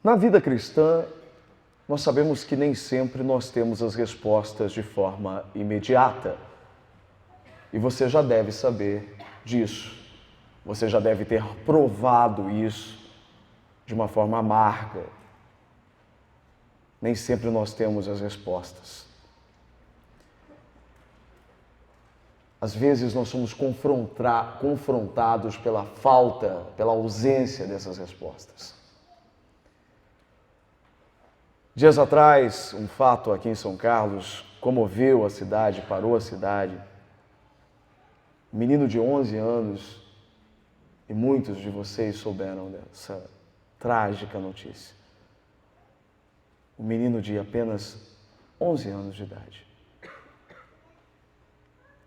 Na vida cristã, nós sabemos que nem sempre nós temos as respostas de forma imediata. E você já deve saber disso. Você já deve ter provado isso de uma forma amarga. Nem sempre nós temos as respostas. Às vezes nós somos confrontados pela falta, pela ausência dessas respostas. Dias atrás, um fato aqui em São Carlos comoveu a cidade, parou a cidade. Um menino de 11 anos, e muitos de vocês souberam dessa trágica notícia. Um menino de apenas 11 anos de idade.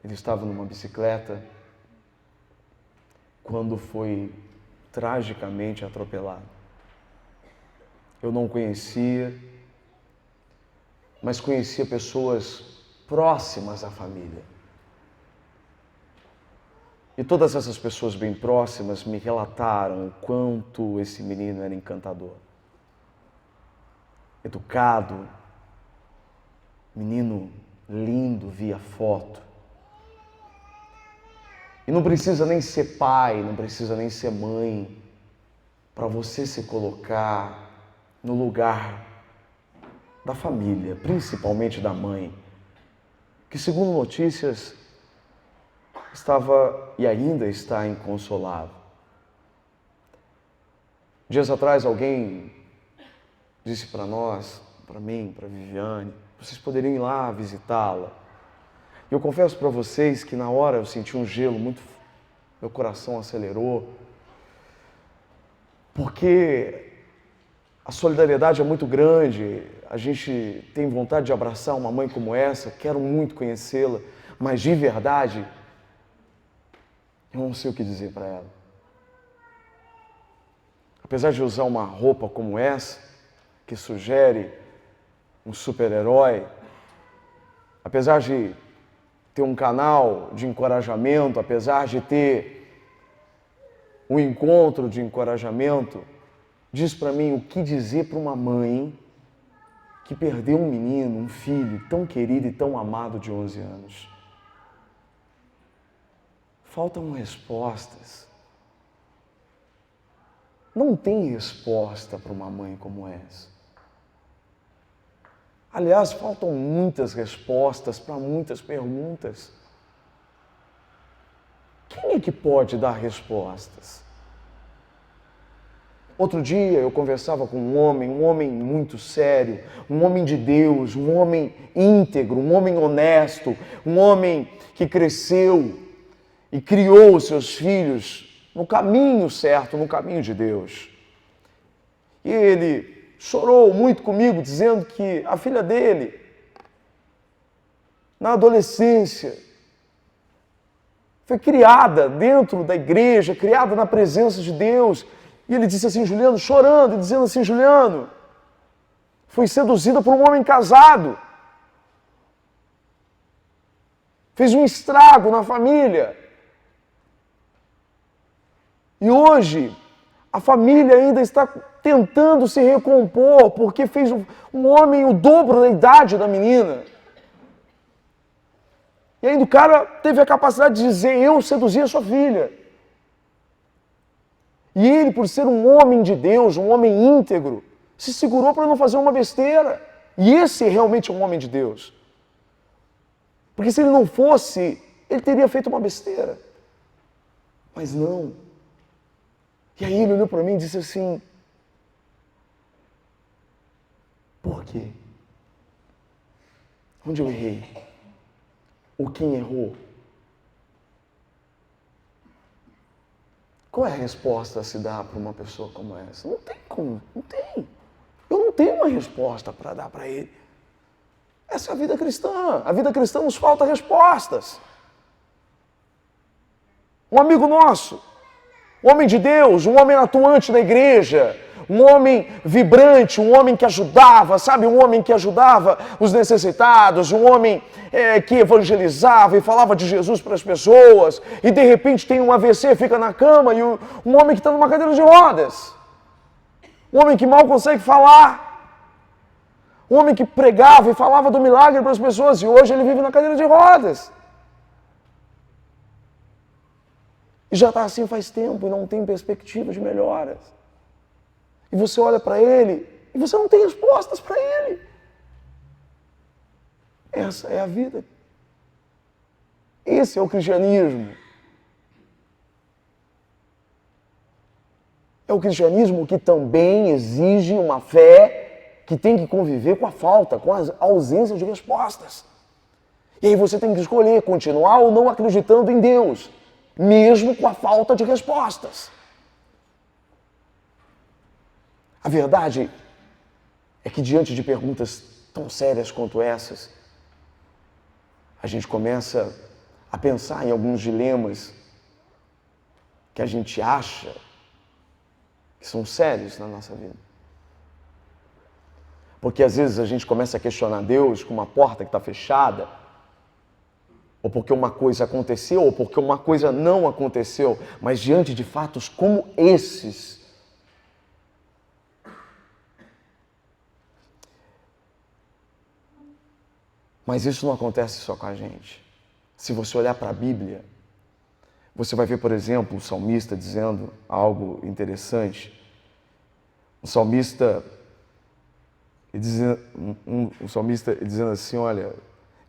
Ele estava numa bicicleta quando foi tragicamente atropelado. Eu não conhecia, mas conhecia pessoas próximas à família. E todas essas pessoas bem próximas me relataram o quanto esse menino era encantador. Educado, menino lindo via foto. E não precisa nem ser pai, não precisa nem ser mãe, para você se colocar no lugar da família, principalmente da mãe, que segundo notícias estava e ainda está inconsolável. Dias atrás alguém disse para nós, para mim, para Viviane, vocês poderiam ir lá visitá-la. E eu confesso para vocês que na hora eu senti um gelo muito, meu coração acelerou, porque a solidariedade é muito grande, a gente tem vontade de abraçar uma mãe como essa, quero muito conhecê-la, mas de verdade, eu não sei o que dizer para ela. Apesar de usar uma roupa como essa, que sugere um super-herói, apesar de ter um canal de encorajamento, apesar de ter um encontro de encorajamento, diz para mim o que dizer para uma mãe que perdeu um menino, um filho tão querido e tão amado de 11 anos. Faltam respostas. Não tem resposta para uma mãe como essa. Aliás, faltam muitas respostas para muitas perguntas. Quem é que pode dar respostas? Outro dia eu conversava com um homem muito sério, um homem de Deus, um homem íntegro, um homem honesto, um homem que cresceu e criou os seus filhos no caminho certo, no caminho de Deus. E ele chorou muito comigo, dizendo que a filha dele, na adolescência, foi criada dentro da igreja, criada na presença de Deus. E ele disse assim, Juliano, chorando e dizendo assim, Juliano, foi seduzida por um homem casado. Fez um estrago na família. E hoje, a família ainda está tentando se recompor, porque fez um homem o dobro da idade da menina. E ainda o cara teve a capacidade de dizer, eu seduzi a sua filha. E ele, por ser um homem de Deus, um homem íntegro, se segurou para não fazer uma besteira. E esse realmente é um homem de Deus. Porque se ele não fosse, ele teria feito uma besteira. Mas não. E aí ele olhou para mim e disse assim, por quê? Onde eu errei? Ou quem errou? Qual é a resposta a se dar para uma pessoa como essa? Não tem como, não tem. Eu não tenho uma resposta para dar para ele. Essa é a vida cristã. A vida cristã nos falta respostas. Um amigo nosso, um homem de Deus, um homem atuante na igreja, um homem vibrante, um homem que ajudava, sabe? Um homem que ajudava os necessitados, um homem que evangelizava e falava de Jesus para as pessoas, e de repente tem um AVC, fica na cama, e um homem que está numa cadeira de rodas. Um homem que mal consegue falar. Um homem que pregava e falava do milagre para as pessoas, e hoje ele vive na cadeira de rodas. E já está assim faz tempo e não tem perspectiva de melhoras. E você olha para ele e você não tem respostas para ele. Essa é a vida. Esse é o cristianismo. É o cristianismo que também exige uma fé que tem que conviver com a falta, com a ausência de respostas. E aí você tem que escolher continuar ou não acreditando em Deus, mesmo com a falta de respostas. A verdade é que diante de perguntas tão sérias quanto essas, a gente começa a pensar em alguns dilemas que a gente acha que são sérios na nossa vida. Porque às vezes a gente começa a questionar Deus com uma porta que está fechada, ou porque uma coisa aconteceu, ou porque uma coisa não aconteceu, mas diante de fatos como esses, mas isso não acontece só com a gente. Se você olhar para a Bíblia, você vai ver, por exemplo, o salmista dizendo algo interessante. O salmista dizendo assim, olha,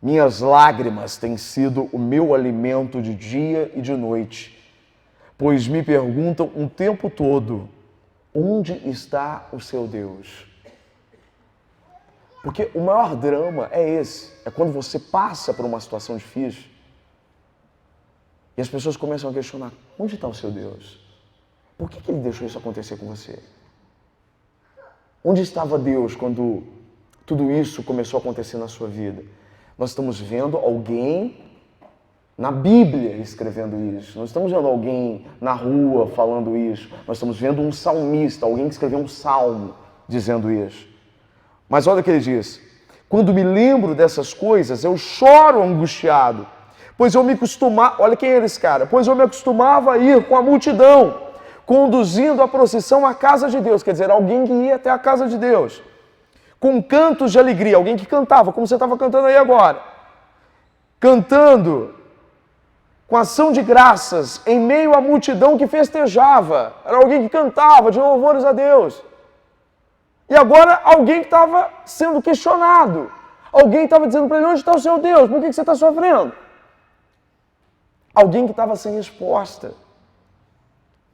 minhas lágrimas têm sido o meu alimento de dia e de noite, pois me perguntam o tempo todo, onde está o seu Deus? Porque o maior drama é esse, é quando você passa por uma situação difícil e as pessoas começam a questionar, onde está o seu Deus? Por que ele deixou isso acontecer com você? Onde estava Deus quando tudo isso começou a acontecer na sua vida? Nós estamos vendo alguém na Bíblia escrevendo isso. Nós estamos vendo alguém na rua falando isso. Nós estamos vendo um salmista, alguém que escreveu um salmo dizendo isso. Mas olha o que ele diz. Quando me lembro dessas coisas, eu choro angustiado. Pois eu me acostumava... Olha quem era esse cara. Pois eu me acostumava a ir com a multidão, conduzindo a procissão à casa de Deus, quer dizer, alguém que ia até a casa de Deus, com cantos de alegria, alguém que cantava, como você estava cantando aí agora, cantando com ação de graças, em meio à multidão que festejava, era alguém que cantava de louvores a Deus. E agora alguém que estava sendo questionado, alguém estava dizendo para ele, onde está o seu Deus? Por que você está sofrendo? Alguém que estava sem resposta.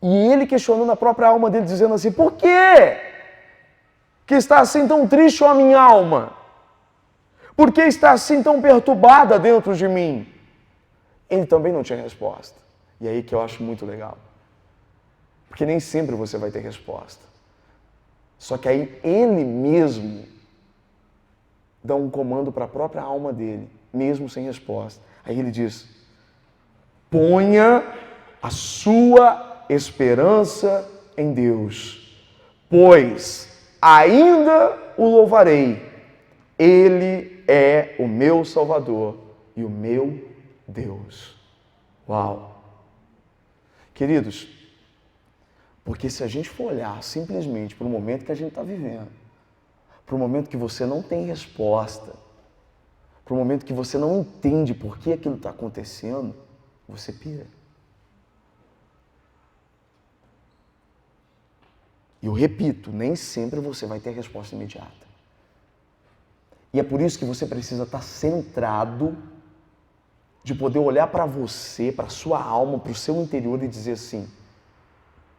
E ele questionando a própria alma dele, dizendo assim, por quê que está assim tão triste a minha alma? Por que está assim tão perturbada dentro de mim? Ele também não tinha resposta. E aí que eu acho muito legal. Porque nem sempre você vai ter resposta. Só que aí ele mesmo dá um comando para a própria alma dele, mesmo sem resposta. Aí ele diz, ponha a sua esperança em Deus, pois ainda o louvarei. Ele é o meu Salvador e o meu Deus. Uau! Queridos, porque se a gente for olhar simplesmente para o momento que a gente está vivendo, para o momento que você não tem resposta, para o momento que você não entende por que aquilo está acontecendo, você pira. E eu repito, nem sempre você vai ter resposta imediata. E é por isso que você precisa estar centrado de poder olhar para você, para a sua alma, para o seu interior e dizer assim,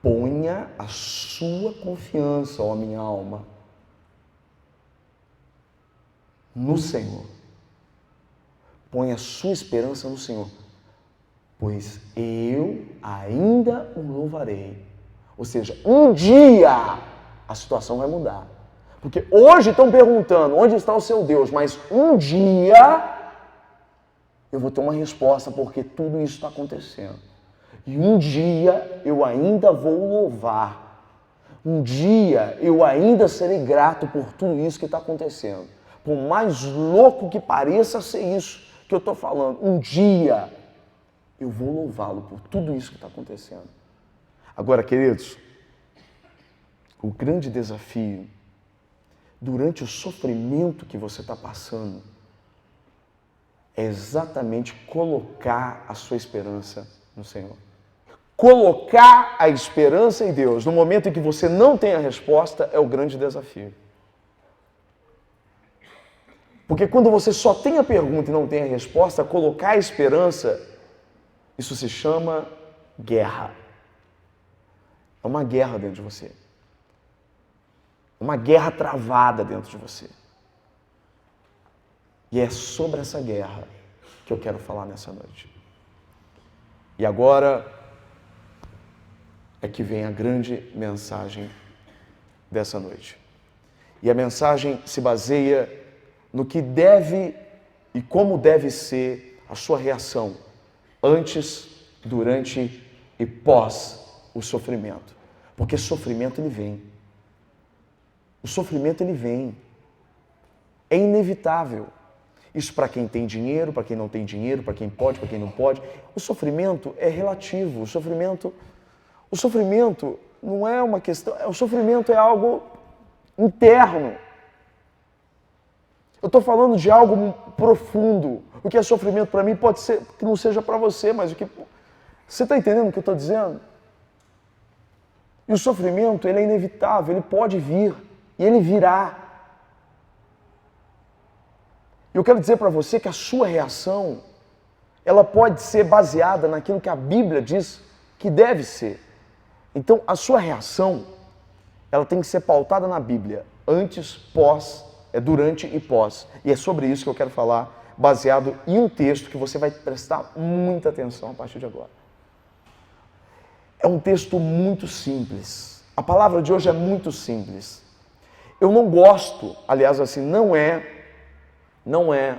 ponha a sua confiança, ó minha alma, no Senhor. Ponha a sua esperança no Senhor, pois eu ainda o louvarei. Ou seja, um dia a situação vai mudar. Porque hoje estão perguntando onde está o seu Deus, mas um dia eu vou ter uma resposta porque tudo isso está acontecendo. E um dia eu ainda vou louvar. Um dia eu ainda serei grato por tudo isso que está acontecendo. Por mais louco que pareça ser isso que eu estou falando, um dia eu vou louvá-lo por tudo isso que está acontecendo. Agora, queridos, O grande desafio, durante o sofrimento que você está passando, é exatamente colocar a sua esperança no Senhor. Colocar a esperança em Deus no momento em que você não tem a resposta é o grande desafio. Porque quando você só tem a pergunta e não tem a resposta, colocar a esperança, isso se chama guerra. É uma guerra dentro de você. Uma guerra travada dentro de você. E é sobre essa guerra que eu quero falar nessa noite. E agora é que vem a grande mensagem dessa noite. E a mensagem se baseia no que deve e como deve ser a sua reação antes, durante e pós o sofrimento. Porque sofrimento ele vem. O sofrimento ele vem. É inevitável. Isso para quem tem dinheiro, para quem não tem dinheiro, para quem pode, para quem não pode. O sofrimento é relativo. O sofrimento não é uma questão. O sofrimento é algo interno. Eu estou falando de algo profundo. O que é sofrimento para mim pode ser que não seja para você, mas o que... Você está entendendo o que eu estou dizendo? E o sofrimento, ele é inevitável, ele pode vir. E ele virá. Eu quero dizer para você que a sua reação, ela pode ser baseada naquilo que a Bíblia diz que deve ser. Então, a sua reação, ela tem que ser pautada na Bíblia, antes, pós, durante e pós. E é sobre isso que eu quero falar, baseado em um texto que você vai prestar muita atenção a partir de agora. É um texto muito simples. A palavra de hoje é muito simples. Eu não gosto, aliás, assim, não é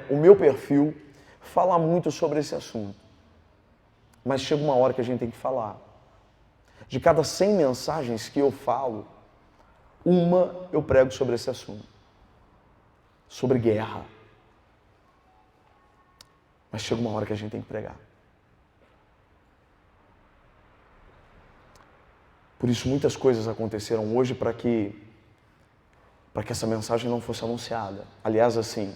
o meu perfil falar muito sobre esse assunto. Mas chega uma hora que a gente tem que falar. De cada 100 mensagens que eu falo, uma eu prego sobre esse assunto. Sobre guerra. Mas chega uma hora que a gente tem que pregar. Por isso muitas coisas aconteceram hoje para que essa mensagem não fosse anunciada. Aliás, assim,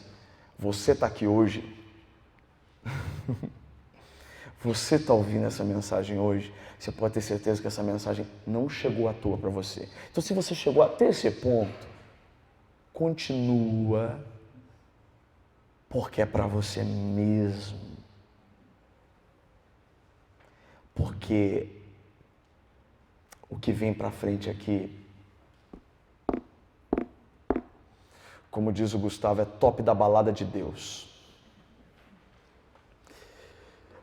você está aqui hoje, você está ouvindo essa mensagem hoje, você pode ter certeza que essa mensagem não chegou à toa para você. Então, se você chegou até esse ponto, continua, porque é para você mesmo. Porque o que vem para frente aqui, como diz o Gustavo, é top da balada de Deus.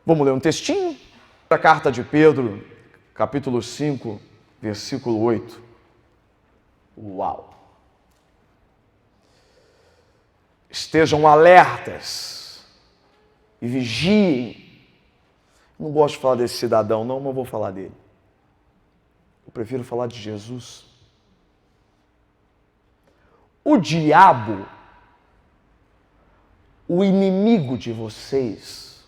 Vamos ler um textinho? A carta de Pedro, capítulo 5, versículo 8. Uau! Estejam alertas e vigiem. Não gosto de falar desse cidadão, não, mas vou falar dele. Eu prefiro falar de Jesus. O diabo, o inimigo de vocês,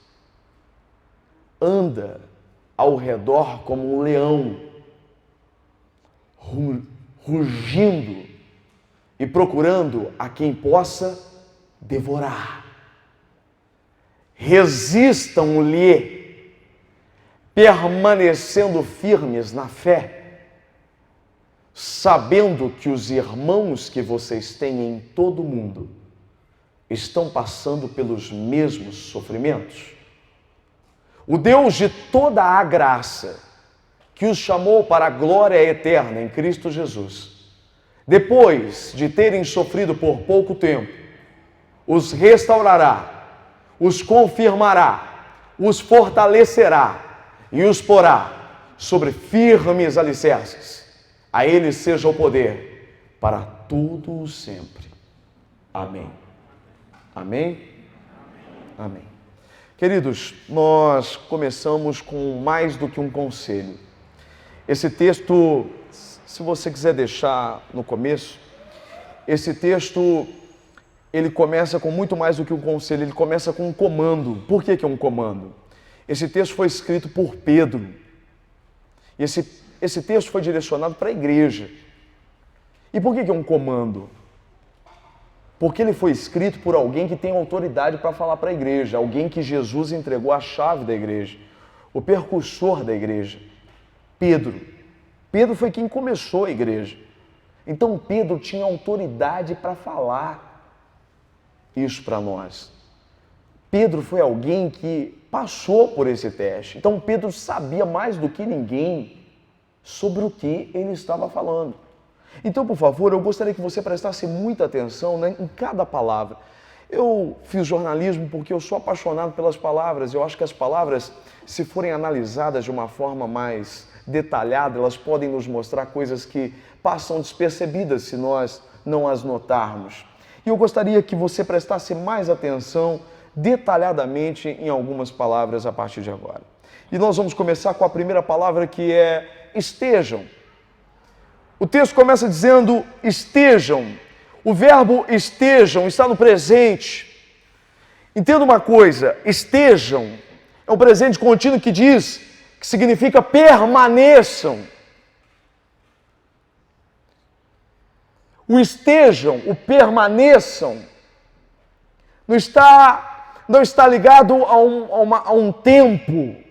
anda ao redor como um leão, rugindo e procurando a quem possa devorar. Resistam-lhe, permanecendo firmes na fé, sabendo que os irmãos que vocês têm em todo o mundo estão passando pelos mesmos sofrimentos. O Deus de toda a graça, que os chamou para a glória eterna em Cristo Jesus, depois de terem sofrido por pouco tempo, os restaurará, os confirmará, os fortalecerá e os porá sobre firmes alicerces. A Ele seja o poder para todo o sempre. Amém. Amém? Amém. Queridos, nós começamos com mais do que um conselho. Esse texto, se você quiser deixar no começo, esse texto, ele começa com muito mais do que um conselho, ele começa com um comando. Por que é um comando? Esse texto foi escrito por Pedro. E esse texto foi direcionado para a igreja. E por que é um comando? Porque ele foi escrito por alguém que tem autoridade para falar para a igreja, alguém que Jesus entregou a chave da igreja, o percussor da igreja, Pedro. Pedro foi quem começou a igreja. Então Pedro tinha autoridade para falar isso para nós. Pedro foi alguém que passou por esse teste. Então Pedro sabia mais do que ninguém sobre o que ele estava falando. Então, por favor, eu gostaria que você prestasse muita atenção, né, em cada palavra. Eu fiz jornalismo porque eu sou apaixonado pelas palavras. Eu acho que as palavras, se forem analisadas de uma forma mais detalhada, elas podem nos mostrar coisas que passam despercebidas se nós não as notarmos. E eu gostaria que você prestasse mais atenção detalhadamente em algumas palavras a partir de agora. E nós vamos começar com a primeira palavra, que é estejam. O texto começa dizendo estejam. O verbo estejam está no presente. Entenda uma coisa, estejam é um presente contínuo que significa permaneçam. O estejam, o permaneçam, não está ligado a um tempo.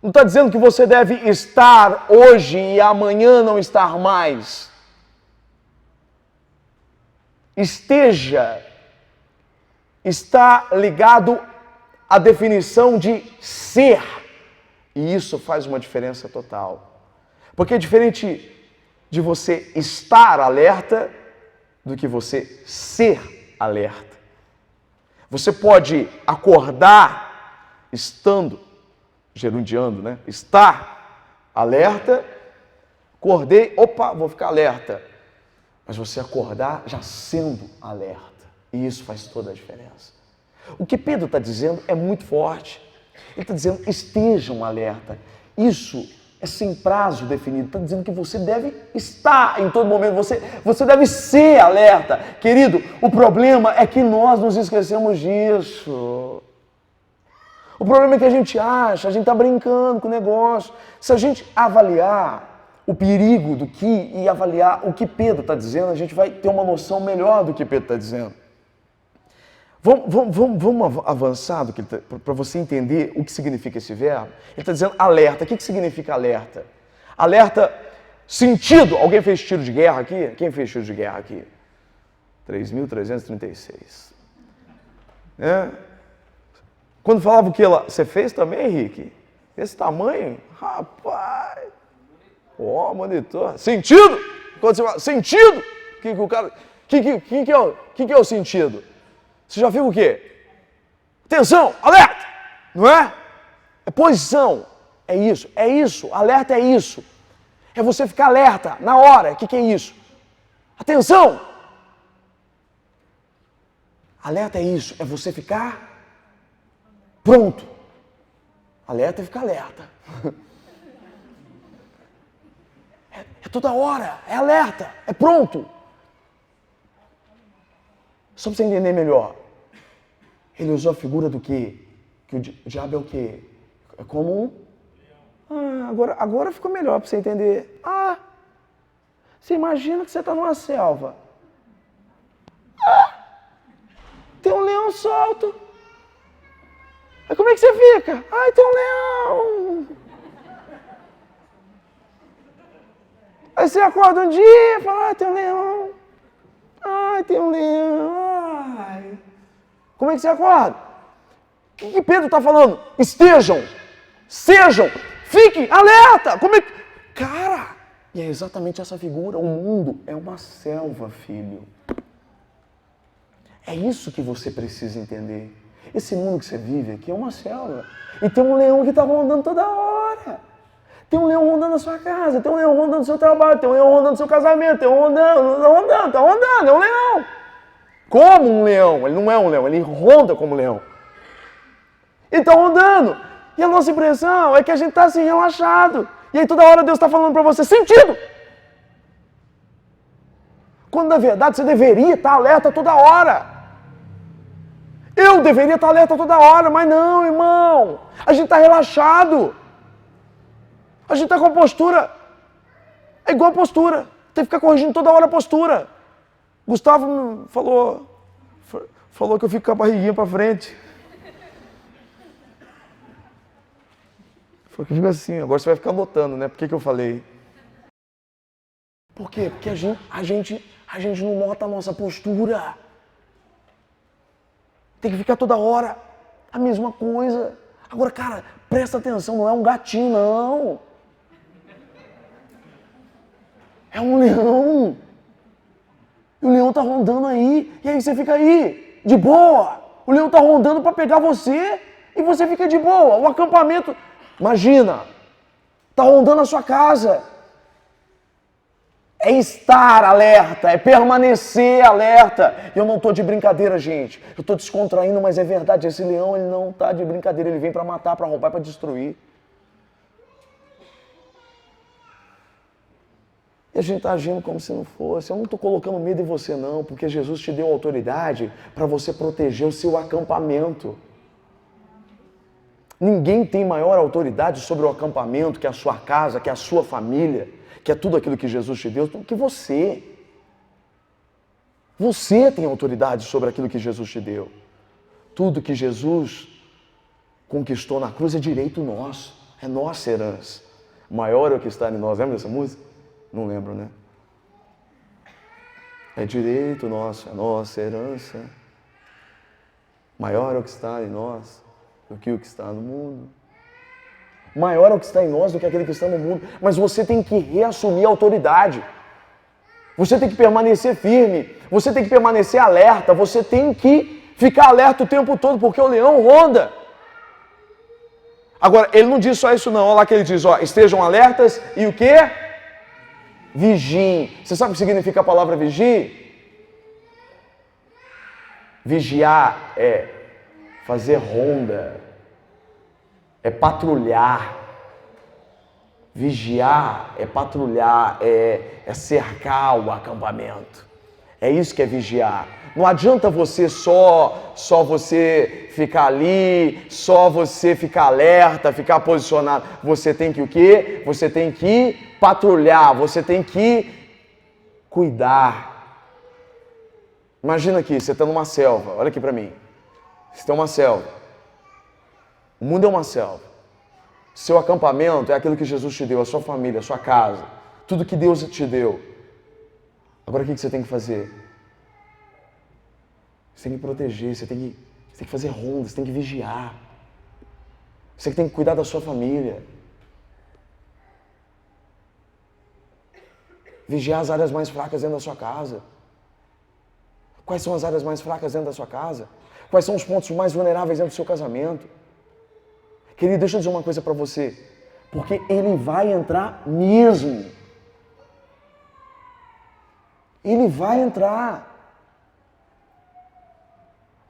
Não está dizendo que você deve estar hoje e amanhã não estar mais. Esteja está ligado à definição de ser. E isso faz uma diferença total. Porque é diferente de você estar alerta do que você ser alerta. Você pode acordar estando, gerundiando, né? Estar alerta, acordei, opa, vou ficar alerta. Mas você acordar já sendo alerta. E isso faz toda a diferença. O que Pedro está dizendo é muito forte. Ele está dizendo, estejam alerta. Isso é sem prazo definido. Está dizendo que você deve estar em todo momento. Você deve ser alerta. Querido, o problema é que nós nos esquecemos disso. O problema é que a gente está brincando com o negócio. Se a gente avaliar o perigo e avaliar o que Pedro está dizendo, a gente vai ter uma noção melhor do que Pedro está dizendo. Vamos avançar para você entender o que significa esse verbo. Ele está dizendo alerta. O que significa alerta? Alerta, sentido. Alguém fez tiro de guerra aqui? Quem fez tiro de guerra aqui? 3.336. Quando falava o que você fez também, Henrique? Esse tamanho? Rapaz! Monitor. Sentido! Quando você fala sentido, o que é o sentido? Você já viu o quê? Atenção, alerta! Não é? É posição. É isso. Alerta é isso. É você ficar alerta na hora. O que é isso? Atenção! Alerta é isso. É você ficar pronto. Alerta é ficar alerta. É toda hora. É alerta. É pronto. Só para você entender melhor, ele usou a figura do quê? Que o diabo é o quê? É como agora ficou melhor para você entender. Você imagina que você está numa selva. Tem um leão solto. Aí como é que você fica? Tem um leão. Aí você acorda um dia e fala, tem um leão. Tem um leão. Como é que você acorda? O que Pedro está falando? Estejam, sejam, fiquem alerta. Como é que... Cara, e é exatamente essa figura. O mundo é uma selva, filho. É isso que você precisa entender. Esse mundo que você vive aqui é uma selva. E tem um leão que está rondando toda hora. Tem um leão rondando na sua casa, tem um leão rondando no seu trabalho, tem um leão rondando no seu casamento, tem um rondando, é um leão. Como um leão, ele não é um leão, ele ronda como um leão. Ele está rondando. E a nossa impressão é que a gente está assim, relaxado. E aí toda hora Deus está falando para você, sentido. Quando na verdade você deveria estar alerta toda hora. Eu deveria estar alerta toda hora, mas não, irmão. A gente está relaxado. A gente está com a postura, é igual a postura, tem que ficar corrigindo toda hora a postura. Gustavo falou que eu fico com a barriguinha para frente. Falou que eu fico assim, agora você vai ficar notando, né? Por que eu falei? Por quê? Porque a gente não nota a nossa postura. Tem que ficar toda hora a mesma coisa. Agora, cara, presta atenção, não é um gatinho, não. É um leão. E o leão tá rondando aí, e aí você fica aí, de boa. O leão tá rondando para pegar você, e você fica de boa. O acampamento, imagina, tá rondando a sua casa. É estar alerta, é permanecer alerta. E eu não tô de brincadeira, gente. Eu tô descontraindo, mas é verdade. Esse leão, ele não tá de brincadeira. Ele vem para matar, para roubar, para destruir. E a gente tá agindo como se não fosse. Eu não tô colocando medo em você, não. Porque Jesus te deu autoridade para você proteger o seu acampamento. Ninguém tem maior autoridade sobre o acampamento que a sua casa, que a sua família, que é tudo aquilo que Jesus te deu, do que você. Você tem autoridade sobre aquilo que Jesus te deu. Tudo que Jesus conquistou na cruz é direito nosso, é nossa herança. Maior é o que está em nós. Lembra dessa música? Não lembro, né? É direito nosso, é nossa herança. Maior é o que está em nós do que o que está no mundo. Maior é o que está em nós do que aquele que está no mundo. Mas você tem que reassumir a autoridade. Você tem que permanecer firme. Você tem que permanecer alerta. Você tem que ficar alerta o tempo todo, porque o leão ronda. Agora, ele não diz só isso não. Olha lá que ele diz, ó, estejam alertas e o quê? Vigiem. Você sabe o que significa a palavra vigie? Vigiar é fazer ronda, é patrulhar. Vigiar é patrulhar, é cercar o acampamento. É isso que é vigiar. Não adianta você só você ficar ali, só você ficar alerta, ficar posicionado. Você tem que o quê? Você tem que patrulhar, você tem que cuidar. Imagina aqui, você está numa selva, olha aqui para mim. Você está numa selva. O mundo é uma selva. Seu acampamento é aquilo que Jesus te deu, a sua família, a sua casa, tudo que Deus te deu. Agora o que você tem que fazer? Você tem que proteger, você tem que fazer ronda, você tem que vigiar. Você tem que cuidar da sua família. Vigiar as áreas mais fracas dentro da sua casa. Quais são as áreas mais fracas dentro da sua casa? Quais são os pontos mais vulneráveis dentro do seu casamento? Querido, deixa eu dizer uma coisa para você. Porque ele vai entrar mesmo. Ele vai entrar.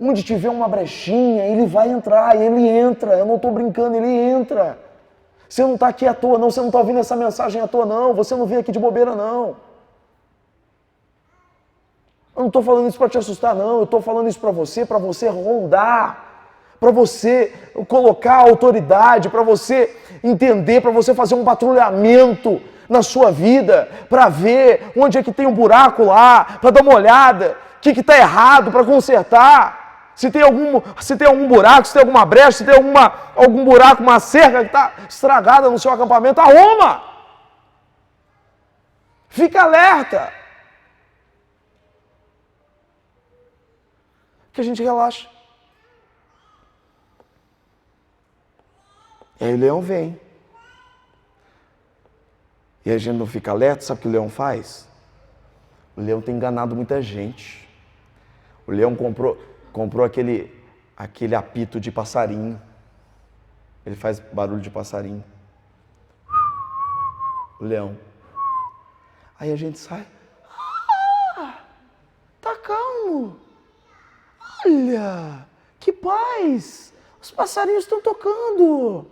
Onde tiver uma brechinha, ele vai entrar, ele entra. Eu não estou brincando, ele entra. Você não está aqui à toa, não. Você não está ouvindo essa mensagem à toa, não. Você não veio aqui de bobeira, não. Eu não estou falando isso para te assustar, não. Eu estou falando isso para você rondar. Para você colocar autoridade, para você entender, para você fazer um patrulhamento na sua vida, para ver onde é que tem um buraco lá, para dar uma olhada, o que está errado, para consertar. Se tem algum buraco, se tem alguma brecha, se tem algum buraco, uma cerca que está estragada no seu acampamento, arruma! Fica alerta! Que a gente relaxa. E aí o leão vem. E a gente não fica alerta, sabe o que o leão faz? O leão tem enganado muita gente. O leão comprou aquele apito de passarinho. Ele faz barulho de passarinho. O leão. Aí a gente sai. Tá calmo. Olha, que paz. Os passarinhos estão tocando.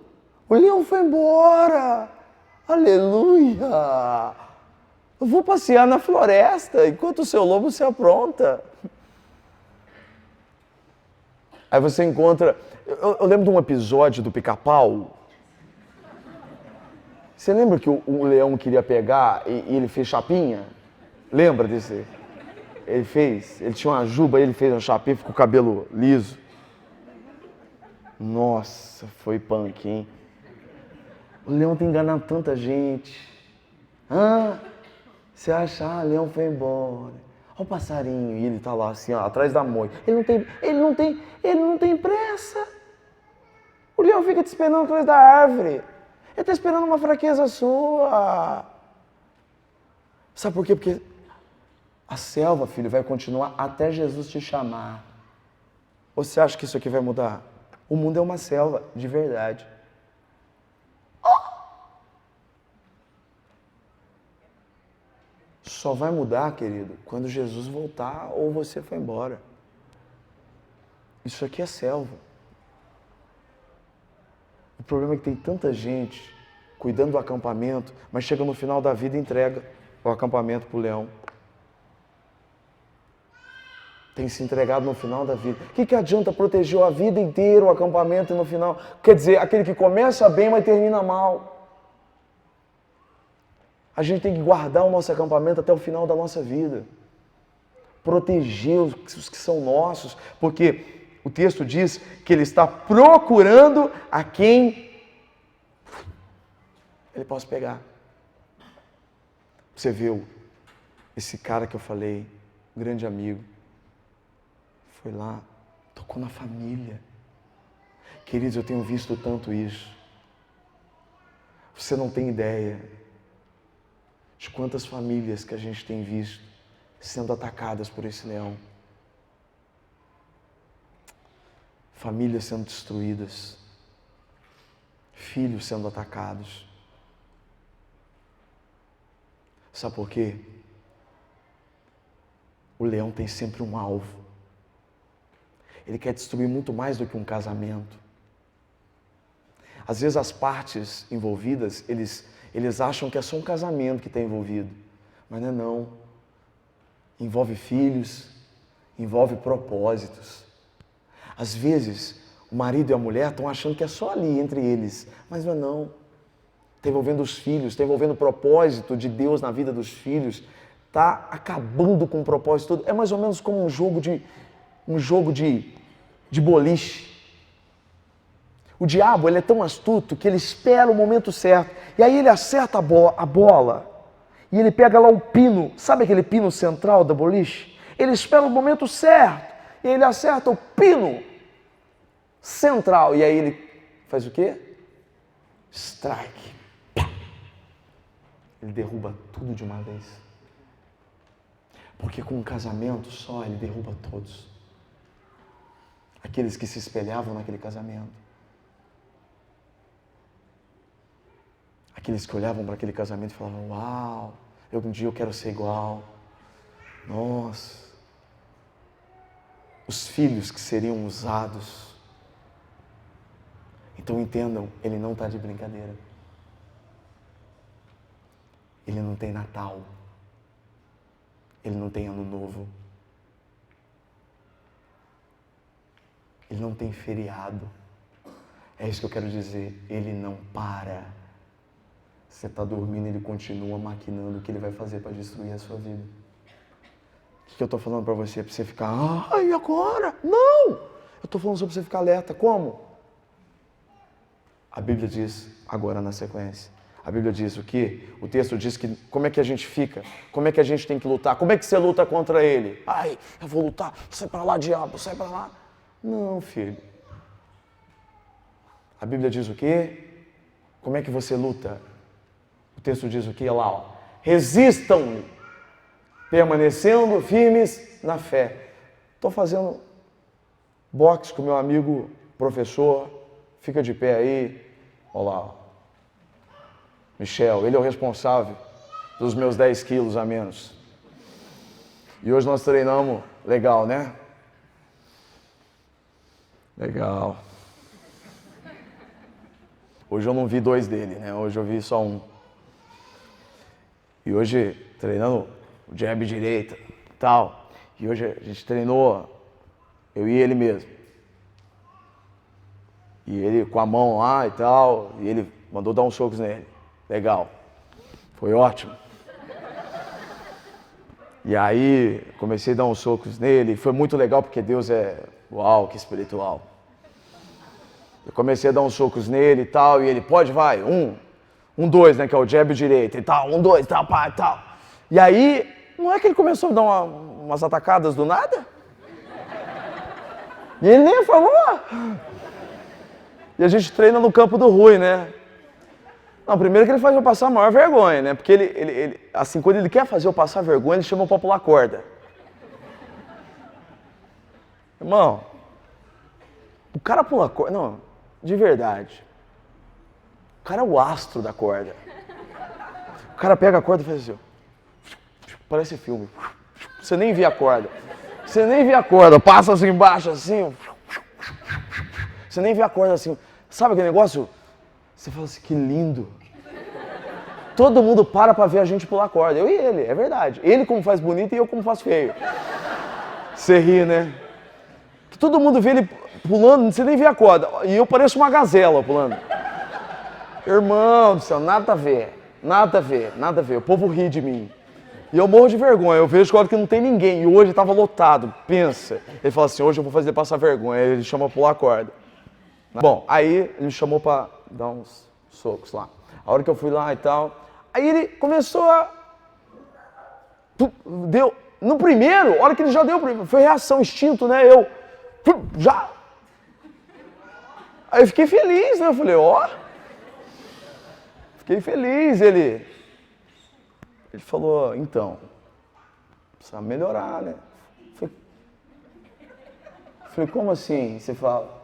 O leão foi embora. Aleluia. Eu vou passear na floresta enquanto o seu lobo se apronta. Aí você encontra... Eu lembro de um episódio do Pica-Pau. Você lembra que o leão queria pegar e ele fez chapinha? Lembra desse? Ele tinha uma juba, ele fez um chapéu com o cabelo liso. Nossa, foi punk, hein? O leão tem enganado tanta gente. Você acha, o leão foi embora. Olha o passarinho, e ele tá lá assim, ó, atrás da moita. Ele não tem pressa. O leão fica te esperando atrás da árvore. Ele tá esperando uma fraqueza sua. Sabe por quê? Porque a selva, filho, vai continuar até Jesus te chamar. Ou você acha que isso aqui vai mudar? O mundo é uma selva, de verdade. Só vai mudar, querido, quando Jesus voltar ou você for embora. Isso aqui é selva. O problema é que tem tanta gente cuidando do acampamento, mas chega no final da vida e entrega o acampamento para o leão. Tem se entregado no final da vida. O que adianta proteger a vida inteira o acampamento e no final? Quer dizer, aquele que começa bem, mas termina mal. A gente tem que guardar o nosso acampamento até o final da nossa vida. Proteger os que são nossos, porque o texto diz que ele está procurando a quem ele possa pegar. Você viu esse cara que eu falei, grande amigo, foi lá, tocou na família. Queridos, eu tenho visto tanto isso. Você não tem ideia de quantas famílias que a gente tem visto sendo atacadas por esse leão. Famílias sendo destruídas. Filhos sendo atacados. Sabe por quê? O leão tem sempre um alvo. Ele quer destruir muito mais do que um casamento. Às vezes as partes envolvidas, eles acham que é só um casamento que está envolvido. Mas não é não. Envolve filhos, envolve propósitos. Às vezes, o marido e a mulher estão achando que é só ali entre eles. Mas não é não. Está envolvendo os filhos, está envolvendo o propósito de Deus na vida dos filhos. Está acabando com o propósito todo. É mais ou menos como um jogo de boliche. O diabo, ele é tão astuto que ele espera o momento certo. E aí ele acerta a bola. E ele pega lá o pino. Sabe aquele pino central da boliche? Ele espera o momento certo. E ele acerta o pino central. E aí ele faz o quê? Strike. Ele derruba tudo de uma vez. Porque com um casamento só, ele derruba todos. Aqueles que se espelhavam naquele casamento. Aqueles que olhavam para aquele casamento e falavam, uau, um dia eu quero ser igual. Nossa. Os filhos que seriam usados. Então entendam, ele não está de brincadeira. Ele não tem Natal. Ele não tem Ano Novo. Ele não tem feriado. É isso que eu quero dizer. Ele não para. Você está dormindo, ele continua maquinando o que ele vai fazer para destruir a sua vida. O que eu estou falando para você? Para você ficar, e agora? Não! Eu estou falando só para você ficar alerta. Como? A Bíblia diz, agora na sequência. A Bíblia diz o quê? O texto diz que como é que a gente fica? Como é que a gente tem que lutar? Como é que você luta contra ele? Eu vou lutar. Sai para lá, diabo, sai para lá. Não, filho. A Bíblia diz o quê? Como é que você luta? O texto diz o quê? Lá, ó. Resistam, permanecendo firmes na fé. Estou fazendo boxe com meu amigo professor. Fica de pé aí. Olha lá, ó. Michel, ele é o responsável dos meus 10 quilos a menos. E hoje nós treinamos legal, né? Legal. Hoje eu não vi 2 dele, né? Hoje eu vi só 1. E hoje, treinando o jab direita e tal. E hoje a gente treinou, eu e ele mesmo. E ele com a mão lá e tal. E ele mandou dar uns socos nele. Legal. Foi ótimo. E aí comecei a dar uns socos nele, foi muito legal porque Deus é, uau, que espiritual. Eu comecei a dar uns socos nele e tal, e ele, pode, vai, dois, né, que é o jab direito e tal, dois, tal, pá, e tal. E aí, não é que ele começou a dar umas atacadas do nada? E ele nem falou. E a gente treina no campo do Rui, né? Não, primeiro que ele faz eu passar a maior vergonha, né? Porque ele, assim, quando ele quer fazer eu passar vergonha, ele chama pra pular corda. Irmão, o cara pula corda, não, de verdade. O cara é o astro da corda. O cara pega a corda e faz assim, parece filme. Você nem vê a corda. Você nem vê a corda, passa assim embaixo, assim. Você nem vê a corda assim. Sabe aquele negócio? Você fala assim, que lindo. Todo mundo para pra ver a gente pular corda. Eu e ele, é verdade. Ele como faz bonito e eu como faço feio. Você ri, né? Que todo mundo vê ele pulando, você nem vê a corda. E eu pareço uma gazela pulando. Irmão do céu, nada a ver. Nada a ver, nada a ver. O povo ri de mim. E eu morro de vergonha. Eu vejo que não tem ninguém. E hoje estava lotado. Pensa. Ele fala assim, hoje eu vou fazer passar vergonha. Ele chama pra pular corda. Bom, aí ele me chamou pra dar uns socos lá. A hora que eu fui lá e tal, aí ele começou a... Deu... No primeiro, a hora que ele já deu, foi reação, instinto, né? Eu... Já... Aí eu fiquei feliz, né? Eu falei, ó... Fiquei feliz, ele falou, então, precisa melhorar, né? Falei, como assim? Você fala...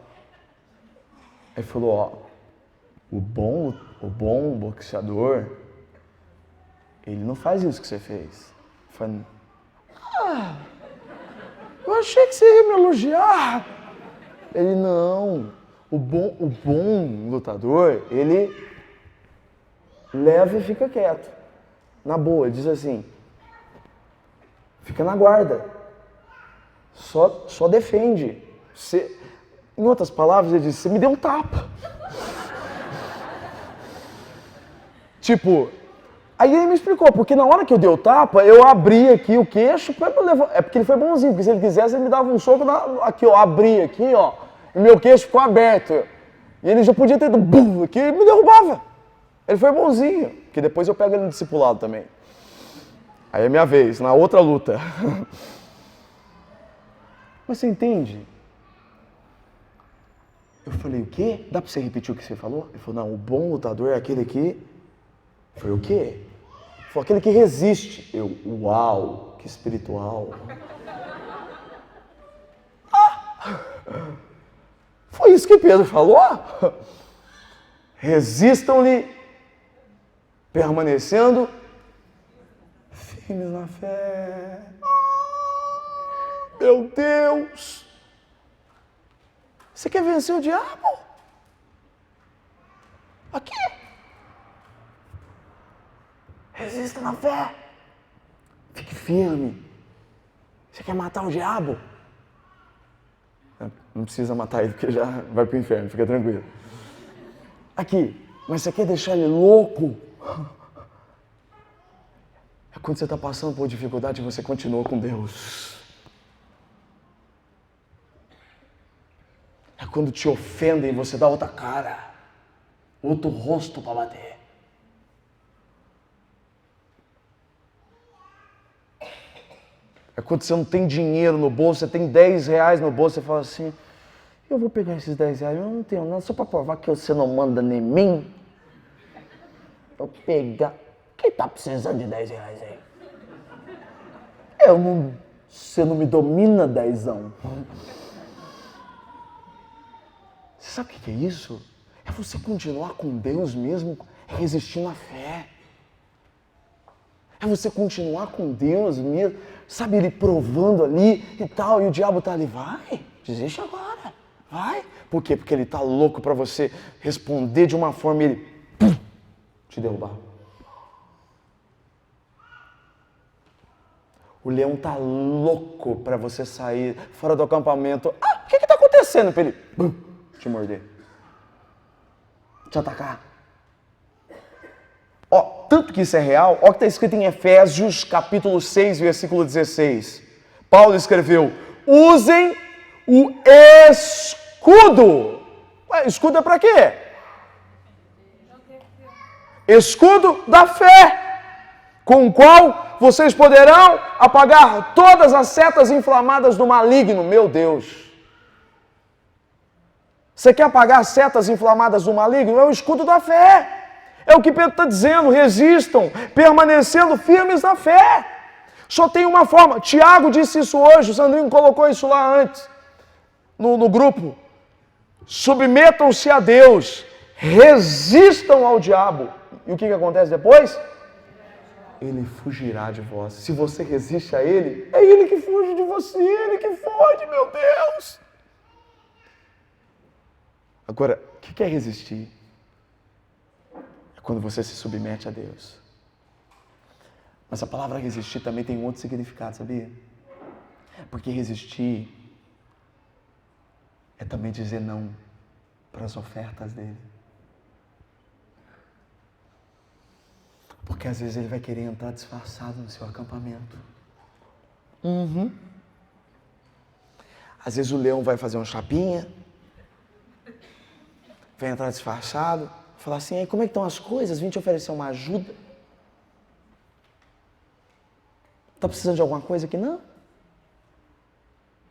Ele falou, ó, o bom boxeador, ele não faz isso que você fez. Eu falei, eu achei que você ia me elogiar. Ele, não, o bom lutador, ele leva e fica quieto. Na boa, ele diz assim, fica na guarda, só defende. Você... Em outras palavras, ele disse, você me deu um tapa. Tipo, aí ele me explicou, porque na hora que eu dei o tapa, eu abri aqui o queixo pra levar. É porque ele foi bonzinho, porque se ele quisesse, ele me dava um soco aqui, ó, abri aqui, ó, e meu queixo ficou aberto. E ele já podia ter ido bum, aqui e me derrubava. Ele foi bonzinho, porque depois eu pego ele no discipulado também. Aí é minha vez, na outra luta. Mas você entende? Eu falei, o quê? Dá pra você repetir o que você falou? Ele falou, não, o bom lutador é aquele que... Eu falei, o quê? Ele falou, aquele que resiste. Eu, uau, que espiritual. Foi isso que Pedro falou? Resistam-lhe, permanecendo firmes na fé. Meu Deus! Você quer vencer o diabo? Aqui. Resista na fé. Fique firme. Você quer matar o diabo? Não precisa matar ele, porque já vai pro inferno, fica tranquilo. Aqui, mas você quer deixar ele louco? É quando você está passando por dificuldade e você continua com Deus. É quando te ofendem e você dá outra cara, outro rosto para bater. É quando você não tem dinheiro no bolso, você tem 10 reais no bolso, você fala assim, eu vou pegar esses 10 reais, eu não tenho nada, só para provar que você não manda em mim. Eu vou pegar, quem tá precisando de 10 reais aí? Você não me domina, dezão. Você sabe o que é isso? É você continuar com Deus mesmo resistindo à fé. É você continuar com Deus mesmo, sabe, Ele provando ali e tal, e o diabo tá ali, vai, desiste agora, vai. Por quê? Porque ele tá louco para você responder de uma forma e ele te derrubar. O leão tá louco para você sair fora do acampamento. O que tá acontecendo? Para ele te morder, te atacar. Ó, tanto que isso é real, olha o que está escrito em Efésios capítulo 6, versículo 16. Paulo escreveu, usem o escudo. Ué, escudo é para quê? Escudo da fé, com o qual vocês poderão apagar todas as setas inflamadas do maligno. Meu Deus! Você quer apagar as setas inflamadas do maligno? É o escudo da fé. É o que Pedro está dizendo, resistam, permanecendo firmes na fé. Só tem uma forma. Tiago disse isso hoje, o Sandrinho colocou isso lá antes, no grupo. Submetam-se a Deus, resistam ao diabo. E o que acontece depois? Ele fugirá de vós. Se você resiste a ele, é ele que fuge de você, ele que foge, meu Deus. Agora, o que é resistir? É quando você se submete a Deus. Mas a palavra resistir também tem um outro significado, sabia? Porque resistir é também dizer não para as ofertas dele. Porque às vezes ele vai querer entrar disfarçado no seu acampamento. Às vezes o leão vai fazer um chapinha, vai entrar disfarçado, falar assim, aí como é que estão as coisas? Vim te oferecer uma ajuda. Está precisando de alguma coisa aqui? Não.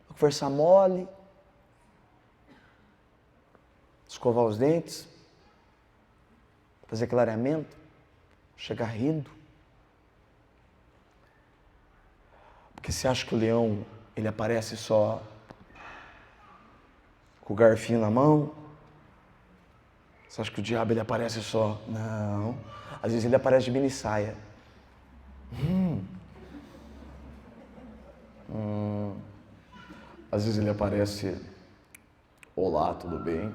Vou conversar mole, escovar os dentes, fazer clareamento, chegar rindo. Porque você acha que o leão, ele aparece só com o garfinho na mão? Você acha que o diabo, ele aparece só? Não. Às vezes ele aparece de mini saia. Às vezes ele aparece, olá, tudo bem?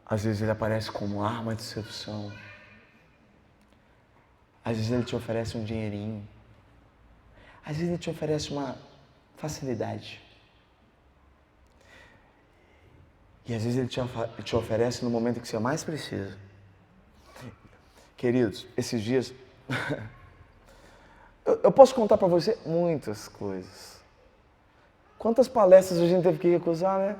Às vezes ele aparece como arma de sedução. Às vezes ele te oferece um dinheirinho. Às vezes ele te oferece uma facilidade. E às vezes ele te oferece no momento que você mais precisa. Queridos, esses dias... eu posso contar para você muitas coisas. Quantas palestras a gente teve que recusar, né?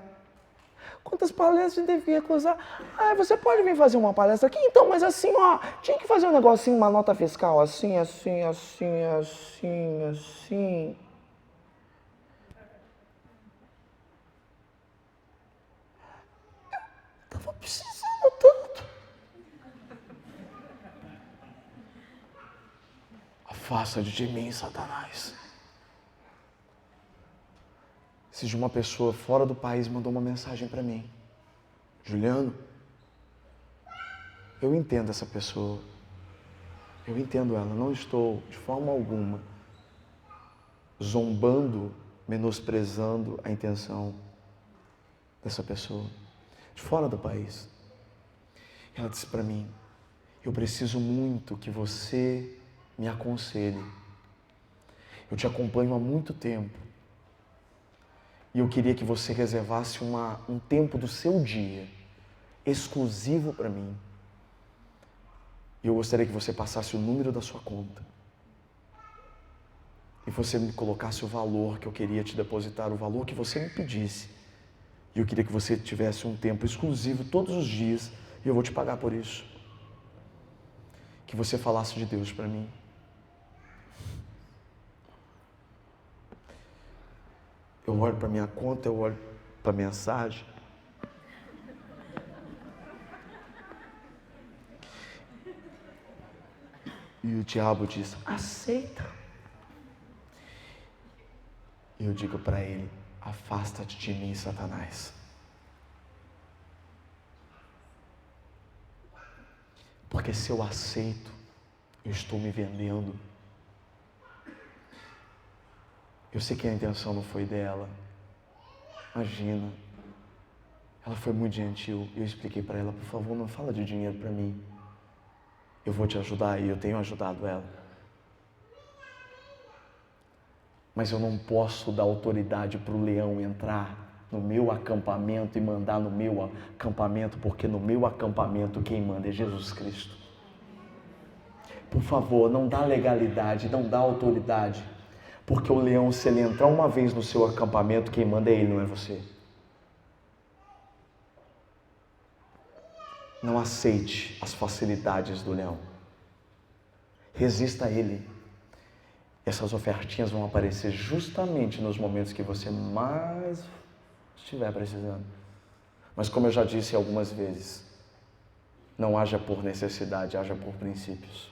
Quantas palestras a gente teve que recusar? Ah, você pode vir fazer uma palestra aqui? Então, mas assim, ó, tinha que fazer um negocinho, uma nota fiscal, assim, assim, assim, assim, assim. Eu tava precisando tanto. Afasta-te de mim, Satanás. Se de uma pessoa fora do país mandou uma mensagem para mim. Juliano, eu entendo essa pessoa. Eu entendo ela. Não estou, de forma alguma, zombando, menosprezando a intenção dessa pessoa. De fora do país. Ela disse para mim, eu preciso muito que você me aconselhe. Eu te acompanho há muito tempo. E eu queria que você reservasse um tempo do seu dia, exclusivo para mim. E eu gostaria que você passasse o número da sua conta. E você me colocasse o valor que eu queria te depositar, o valor que você me pedisse. E eu queria que você tivesse um tempo exclusivo todos os dias, e eu vou te pagar por isso. Que você falasse de Deus para mim. Eu olho para minha conta, eu olho para a mensagem. E o diabo diz, aceita. E eu digo para ele, afasta-te de mim, Satanás. Porque se eu aceito, eu estou me vendendo. Eu sei que a intenção não foi dela. Imagina. Ela foi muito gentil. Eu expliquei para ela, por favor, não fala de dinheiro para mim. Eu vou te ajudar e eu tenho ajudado ela. Mas eu não posso dar autoridade para o leão entrar no meu acampamento e mandar no meu acampamento, porque no meu acampamento quem manda é Jesus Cristo. Por favor, não dá legalidade, não dá autoridade, porque o leão, se ele entrar uma vez no seu acampamento, quem manda é ele, não é você. Não aceite as facilidades do leão. Resista a ele. Essas ofertinhas vão aparecer justamente nos momentos que você mais estiver precisando. Mas como eu já disse algumas vezes, não haja por necessidade, haja por princípios.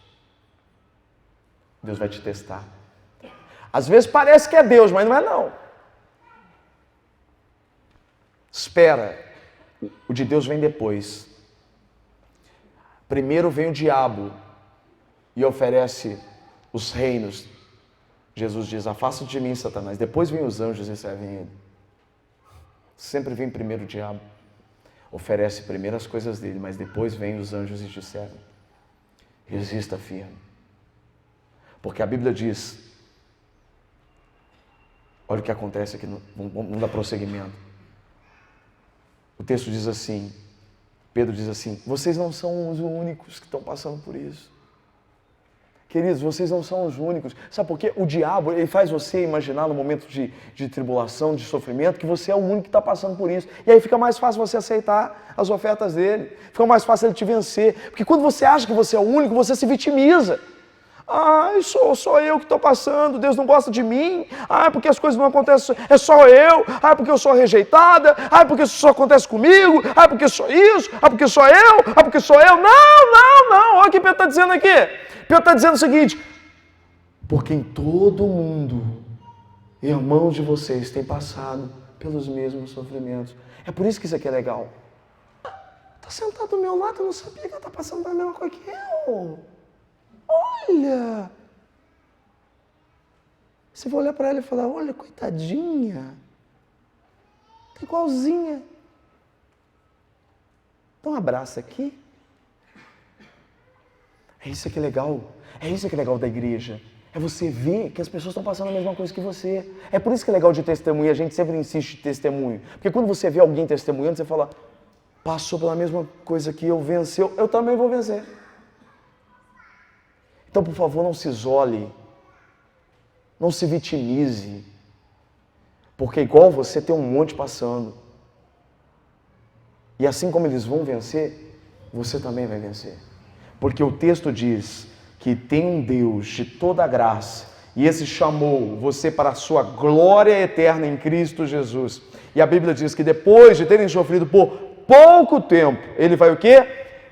Deus vai te testar. Às vezes parece que é Deus, mas não é não. Espera. O de Deus vem depois. Primeiro vem o diabo e oferece os reinos. Jesus diz, afasta de mim, Satanás. Depois vem os anjos e servem ele. Sempre vem primeiro o diabo. Oferece primeiro as coisas dele, mas depois vem os anjos e te servem. Resista firme. Porque a Bíblia diz, olha o que acontece aqui, vamos dar prosseguimento. O texto diz assim, Pedro diz assim, vocês não são os únicos que estão passando por isso. Queridos, vocês não são os únicos. Sabe por quê? O diabo, ele faz você imaginar no momento de tribulação, de sofrimento, que você é o único que está passando por isso. E aí fica mais fácil você aceitar as ofertas dele. Fica mais fácil ele te vencer. Porque quando você acha que você é o único, você se vitimiza. Sou eu que estou passando, Deus não gosta de mim. Porque as coisas não acontecem, é só eu. Porque eu sou rejeitada. Porque isso só acontece comigo. Porque sou isso. Porque sou eu. Porque sou eu. Não. Olha o que Pedro está dizendo aqui. Pedro está dizendo o seguinte, porque em todo o mundo, irmãos de vocês têm passado pelos mesmos sofrimentos. É por isso que isso aqui é legal. Está sentado do meu lado, eu não sabia que ela está passando pela mesma coisa que eu. Olha! Você vai olhar para ela e falar, olha, coitadinha. Está igualzinha. Dá um abraço aqui. É isso que é legal. É isso que é legal da igreja. É você ver que as pessoas estão passando a mesma coisa que você. É por isso que é legal de testemunho. A gente sempre insiste em testemunho. Porque quando você vê alguém testemunhando, você fala, passou pela mesma coisa que eu, venceu, eu também vou vencer. Então, por favor, não se isole. Não se vitimize. Porque igual você tem um monte passando. E assim como eles vão vencer, você também vai vencer. Porque o texto diz que tem um Deus de toda graça e esse chamou você para a sua glória eterna em Cristo Jesus. E a Bíblia diz que depois de terem sofrido por pouco tempo, Ele vai o quê?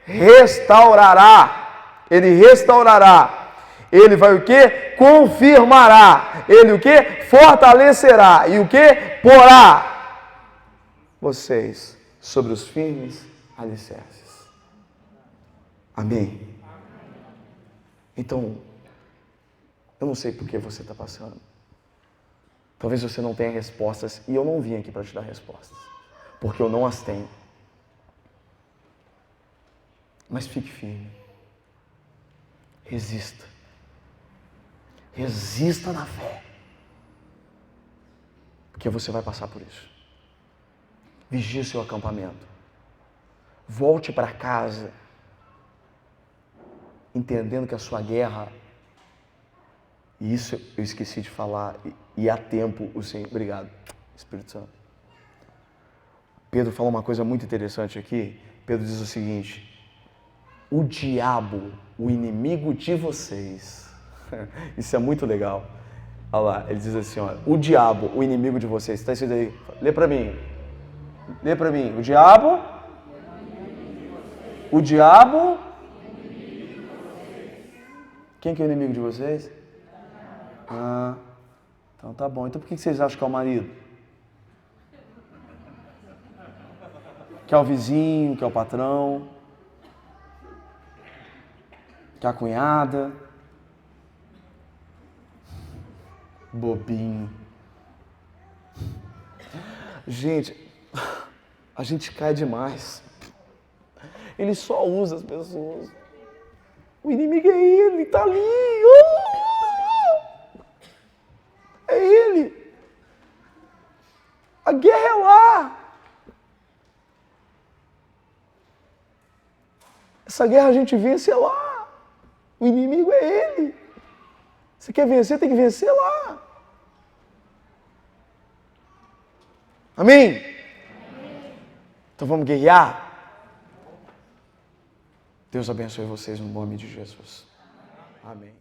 Restaurará. Ele restaurará. Ele vai o quê? Confirmará. Ele o quê? Fortalecerá. E o quê? Porá vocês sobre os firmes alicerces. Amém? Então, eu não sei por que você está passando. Talvez você não tenha respostas e eu não vim aqui para te dar respostas, porque eu não as tenho. Mas fique firme. Resista. Resista na fé. Porque você vai passar por isso. Vigie seu acampamento. Volte para casa entendendo que a sua guerra, e isso eu esqueci de falar, e há tempo o Senhor... Obrigado, Espírito Santo. Pedro fala uma coisa muito interessante aqui. Pedro diz o seguinte, o diabo, o inimigo de vocês, isso é muito legal. Olha lá, ele diz assim, ó, o diabo, o inimigo de vocês, está escrito aí, lê para mim, o diabo, quem que é o inimigo de vocês? Então tá bom. Então por que vocês acham que é o marido? Que é o vizinho, que é o patrão? Que é a cunhada? Bobinho. Gente, a gente cai demais. Ele só usa as pessoas. O inimigo é ele, tá ali. É ele. A guerra é lá. Essa guerra a gente vence lá. O inimigo é ele. Você quer vencer, tem que vencer lá. Amém? Então vamos guerrear? Deus abençoe vocês no nome de Jesus. Amém.